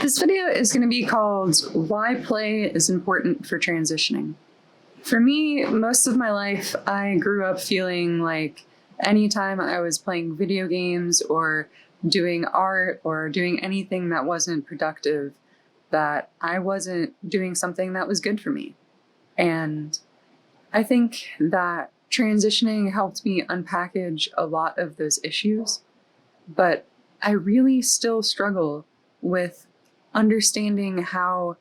This video is going to be called Why Play is Important for Transitioning. For me, most of my life, I grew up feeling like anytime I was playing video games or doing art or doing anything that wasn't productive, that I wasn't doing something that was good for me. And I think that transitioning helped me unpackage a lot of those issues, but I really still struggle with understanding how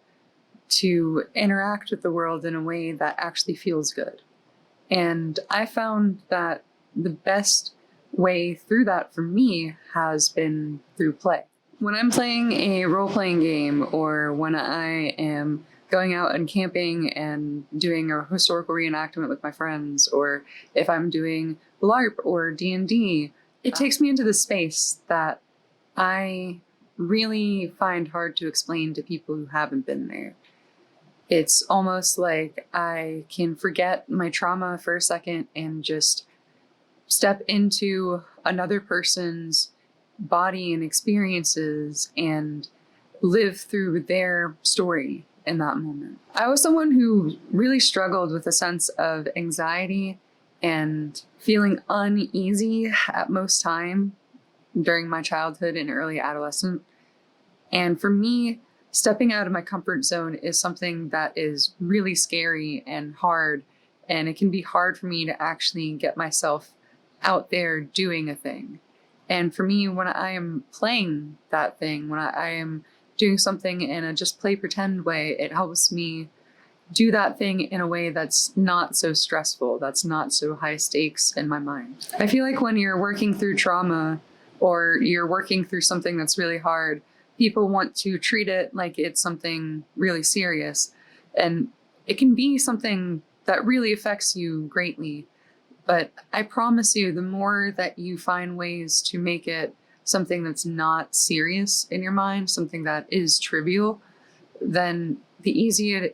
to interact with the world in a way that actually feels good. And I found that the best way through that for me has been through play. When I'm playing a role-playing game, or when I am going out and camping and doing a historical reenactment with my friends, or if I'm doing LARP or D&D, it takes me into the space that I really find hard to explain to people who haven't been there. It's almost like I can forget my trauma for a second and just step into another person's body and experiences and live through their story in that moment. I was someone who really struggled with a sense of anxiety and feeling uneasy at most time during my childhood and early adolescence. And for me, stepping out of my comfort zone is something that is really scary and hard. And it can be hard for me to actually get myself out there doing a thing. And for me, when I am playing that thing, when I am doing something in a just play pretend way, it helps me do that thing in a way that's not so stressful, that's not so high stakes in my mind. I feel like when you're working through trauma or you're working through something that's really hard, people want to treat it like it's something really serious. And it can be something that really affects you greatly. But I promise you, the more that you find ways to make it something that's not serious in your mind, something that is trivial, then the easier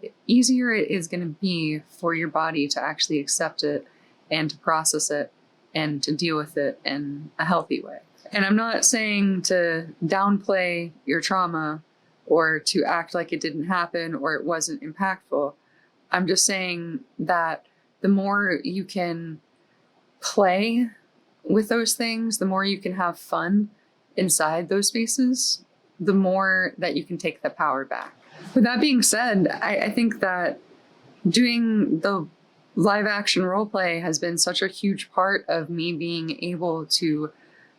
it is going to be for your body to actually accept it and to process it and to deal with it in a healthy way. And I'm not saying to downplay your trauma or to act like it didn't happen or it wasn't impactful. I'm just saying that the more you can play with those things, the more you can have fun inside those spaces, the more that you can take the power back. With that being said, I think that doing the live action role play has been such a huge part of me being able to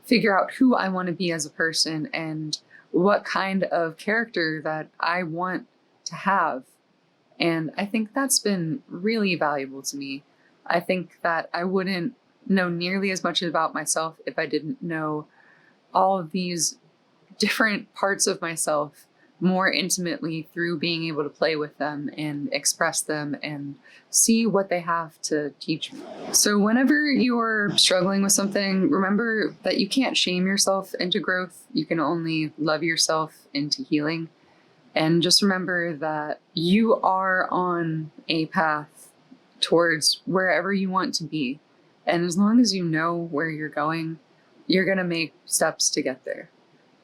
figure out who I want to be as a person and what kind of character that I want to have. And I think that's been really valuable to me. I think that I wouldn't know nearly as much about myself if I didn't know all of these different parts of myself more intimately through being able to play with them and express them and see what they have to teach me. So whenever you're struggling with something, remember that you can't shame yourself into growth. You can only love yourself into healing. And just remember that you are on a path towards wherever you want to be. And as long as you know where you're going, you're going to make steps to get there.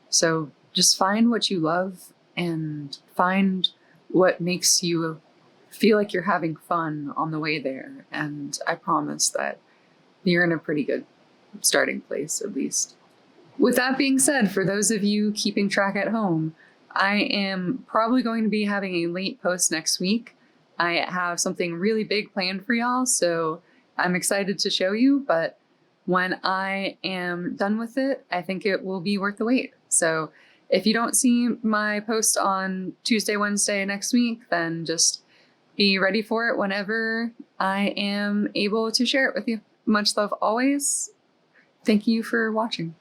So just find what you love and find what makes you feel like you're having fun on the way there. And I promise that you're in a pretty good starting place, at least. With that being said, for those of you keeping track at home, I am probably going to be having a late post next week. I have something really big planned for y'all, so I'm excited to show you, but when I am done with it, I think it will be worth the wait. So if you don't see my post on Tuesday, Wednesday next week, then just be ready for it whenever I am able to share it with you. Much love always. Thank you for watching.